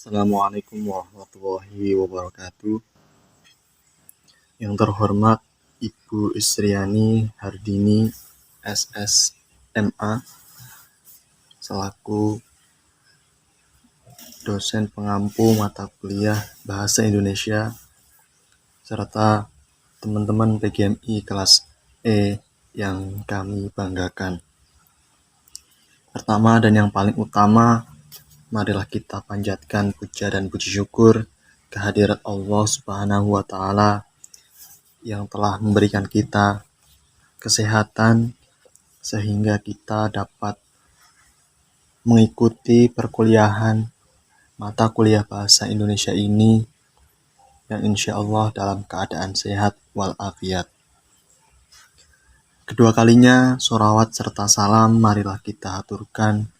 Assalamualaikum warahmatullahi wabarakatuh. Yang terhormat Ibu Isriani Hardini SSMA selaku dosen pengampu mata kuliah Bahasa Indonesia serta teman-teman PGMI kelas E yang kami banggakan. Pertama dan yang paling utama, marilah kita panjatkan puja dan puji syukur kehadirat Allah Subhanahu wa Ta'ala yang telah memberikan kita kesehatan sehingga kita dapat mengikuti perkuliahan mata kuliah bahasa Indonesia ini yang insya Allah dalam keadaan sehat walafiat. Kedua kalinya, sholawat serta salam marilah kita aturkan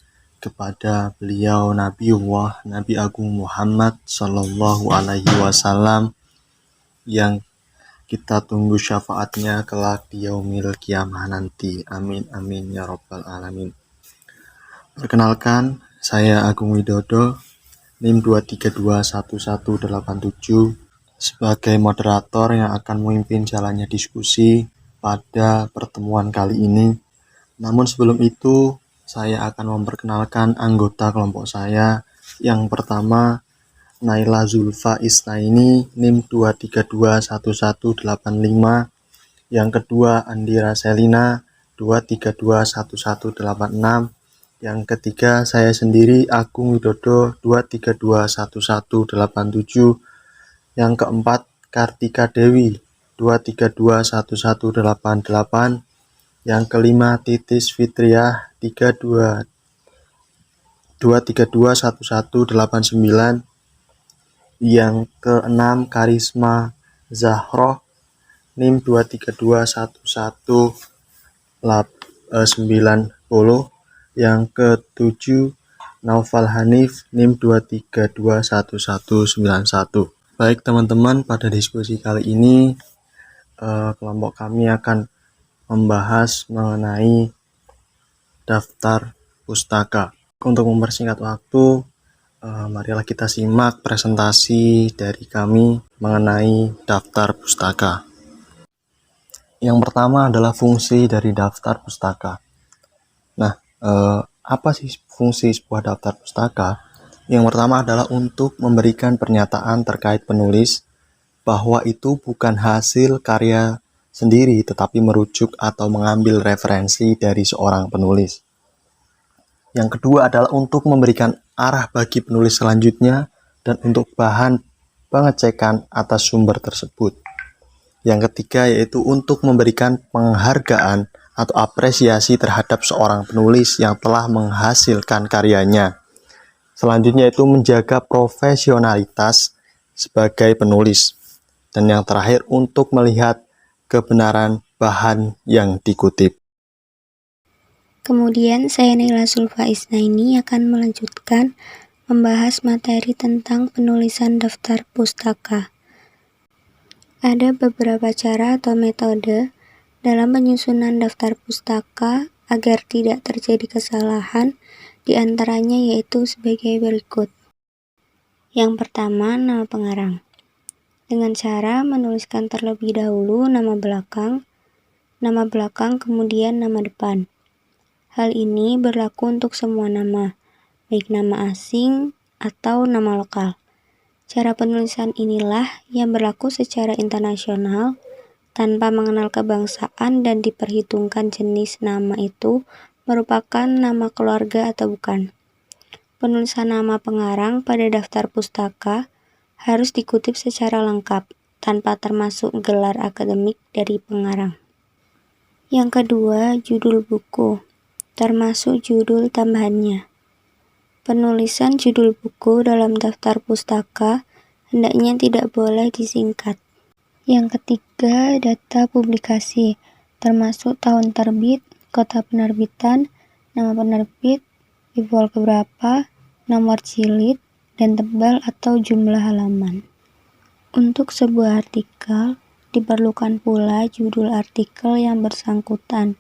kepada beliau Nabiullah Nabi Agung Muhammad Sallallahu Alaihi Wasallam yang kita tunggu syafaatnya kelak di yaumil kiamah nanti. Amin amin ya rabbal alamin. Perkenalkan, saya Agung Widodo, NIM 2321187 sebagai moderator yang akan memimpin jalannya diskusi pada pertemuan kali ini. Namun sebelum itu, saya akan memperkenalkan anggota kelompok saya. Yang pertama, Naila Zulfa Isnaini, NIM 2321185. Yang kedua, Andira Selina, 2321186. Yang ketiga, saya sendiri, Agung Widodo, 2321187. Yang keempat, Kartika Dewi, 2321188. Yang kelima, Titis Fitriah, 2321189. Yang keenam, Karisma Zahroh, NIM 2321190. Yang ketujuh, Naufal Hanif, NIM 2321191. Baik teman-teman, pada diskusi kali ini kelompok kami akan membahas mengenai daftar pustaka. Untuk mempersingkat waktu, marilah kita simak presentasi dari kami mengenai daftar pustaka. Yang pertama adalah fungsi dari daftar pustaka. Nah, apa sih fungsi sebuah daftar pustaka? Yang pertama adalah untuk memberikan pernyataan terkait penulis bahwa itu bukan hasil karya sendiri, tetapi merujuk atau mengambil referensi dari seorang penulis. Yang kedua adalah untuk memberikan arah bagi penulis selanjutnya dan untuk bahan pengecekan atas sumber tersebut. Yang ketiga yaitu untuk memberikan penghargaan atau apresiasi terhadap seorang penulis yang telah menghasilkan karyanya. Selanjutnya itu menjaga profesionalitas sebagai penulis. Dan yang terakhir untuk melihat kebenaran bahan yang dikutip. Kemudian saya Naila Zulfa Isnaini akan melanjutkan membahas materi tentang penulisan daftar pustaka. Ada beberapa cara atau metode dalam penyusunan daftar pustaka agar tidak terjadi kesalahan, di antaranya yaitu sebagai berikut. Yang pertama, nama pengarang. Dengan cara menuliskan terlebih dahulu nama belakang kemudian nama depan. Hal ini berlaku untuk semua nama, baik nama asing atau nama lokal. Cara penulisan inilah yang berlaku secara internasional tanpa mengenal kebangsaan dan diperhitungkan jenis nama itu merupakan nama keluarga atau bukan. Penulisan nama pengarang pada daftar pustaka harus dikutip secara lengkap, tanpa termasuk gelar akademik dari pengarang. Yang kedua, judul buku, termasuk judul tambahannya. Penulisan judul buku dalam daftar pustaka hendaknya tidak boleh disingkat. Yang ketiga, data publikasi, termasuk tahun terbit, kota penerbitan, nama penerbit, judul keberapa, nomor jilid, dan tebal atau jumlah halaman. Untuk sebuah artikel, diperlukan pula judul artikel yang bersangkutan,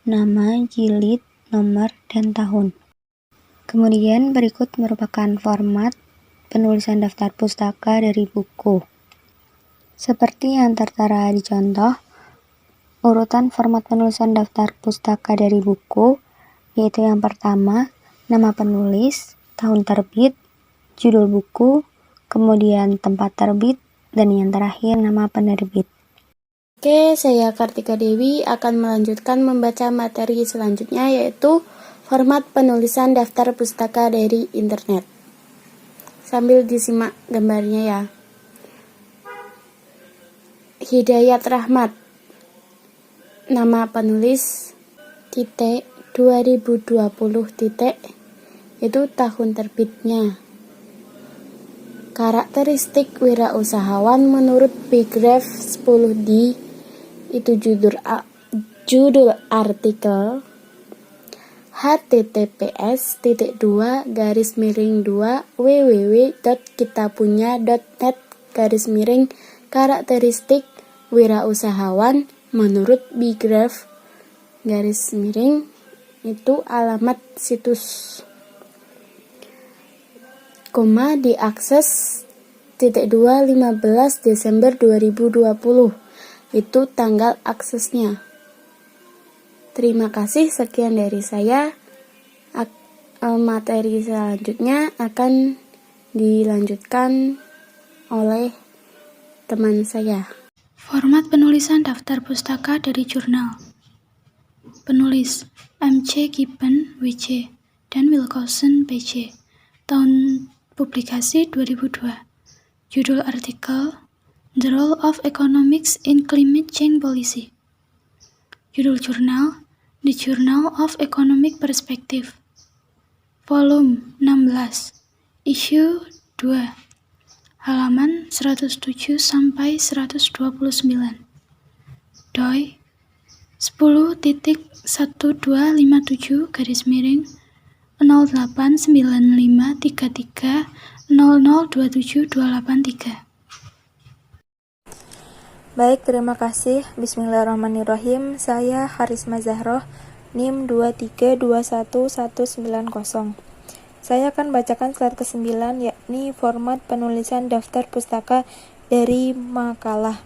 nama, jilid, nomor, dan tahun. Kemudian berikut merupakan format penulisan daftar pustaka dari buku. Seperti yang tertera di contoh, urutan format penulisan daftar pustaka dari buku, yaitu yang pertama, nama penulis, tahun terbit, judul buku, kemudian tempat terbit, dan yang terakhir nama penerbit. Oke, saya Kartika Dewi akan melanjutkan membaca materi selanjutnya, yaitu format penulisan daftar pustaka dari internet. Sambil disimak gambarnya ya. Hidayat Rahmat, nama penulis, 2020, itu tahun terbitnya. Karakteristik wirausahawan menurut Bigraph 10D, itu judul artikel. https://www.kitapunya.net/ karakteristik wirausahawan menurut Bigraph itu alamat situs, diakses 15 Desember 2020, itu tanggal aksesnya. Terima kasih, sekian dari saya. Materi selanjutnya akan dilanjutkan oleh teman saya. Format penulisan daftar pustaka dari jurnal. Penulis M.C. Gibbon, W.C. dan Wilcoxon, P.C. Tahun publikasi 2002. Judul artikel The Role of Economics in Climate Change Policy. Judul jurnal The Journal of Economic Perspective. Volume 16, Issue 2, halaman 107 sampai 129. DOI 10.1.257/089533002723. Baik, terima kasih. Bismillahirrahmanirrahim. Saya Harisma Zahroh, NIM 2321190. Saya akan bacakan slide ke-9, yakni format penulisan daftar pustaka dari makalah.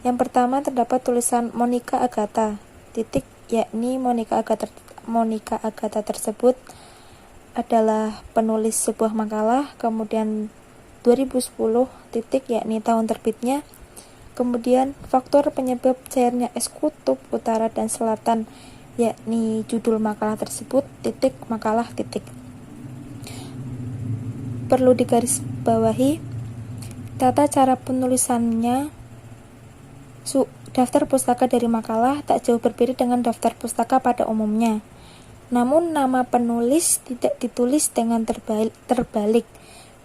Yang pertama terdapat tulisan Monica Agatha, yakni Monica Agatha tersebut adalah penulis sebuah makalah, kemudian 2010, yakni tahun terbitnya, kemudian faktor penyebab cairnya es kutub utara dan selatan, yakni judul makalah tersebut, makalah. Perlu digarisbawahi, tata cara penulisannya daftar pustaka dari makalah tak jauh berbeda dengan daftar pustaka pada umumnya. Namun nama penulis tidak ditulis dengan terbalik.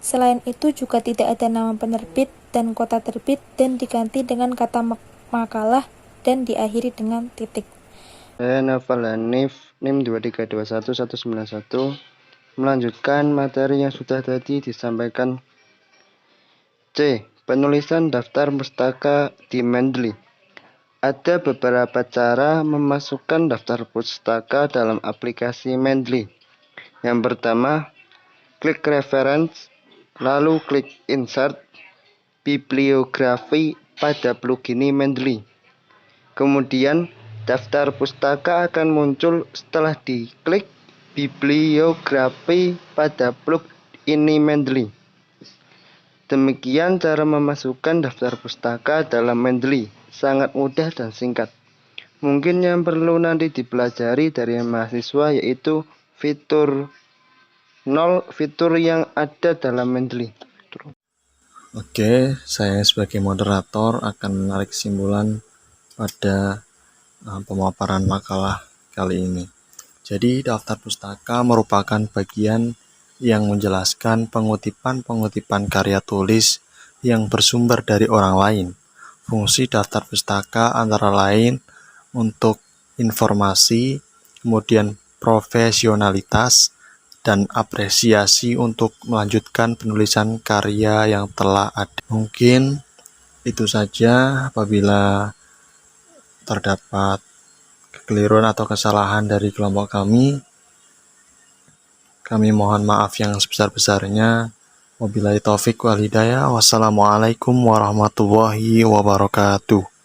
Selain itu juga tidak ada nama penerbit dan kota terbit, dan diganti dengan kata makalah dan diakhiri dengan titik. Saya Naval Hanif, NIM 2321191, melanjutkan materi yang sudah tadi disampaikan. C. Penulisan daftar pustaka di Mendeley. Ada beberapa cara memasukkan daftar pustaka dalam aplikasi Mendeley. Yang pertama, klik reference, lalu klik insert bibliografi pada plugin Mendeley. Kemudian, daftar pustaka akan muncul setelah diklik bibliografi pada plugin Mendeley. Demikian cara memasukkan daftar pustaka dalam Mendeley. Sangat mudah dan singkat. Mungkin yang perlu nanti dipelajari dari mahasiswa yaitu fitur 0, fitur yang ada dalam Mendeley. Oke, saya sebagai moderator akan menarik kesimpulan pada pemaparan makalah kali ini. Jadi, daftar pustaka merupakan bagian yang menjelaskan pengutipan karya tulis yang bersumber dari orang lain. Fungsi daftar pustaka antara lain untuk informasi, kemudian profesionalitas, dan apresiasi untuk melanjutkan penulisan karya yang telah ada. Mungkin itu saja. Apabila terdapat kekeliruan atau kesalahan dari kelompok kami mohon maaf yang sebesar-besarnya. Wabillahi taufik wal hidayah. Wassalamualaikum warahmatullahi wabarakatuh.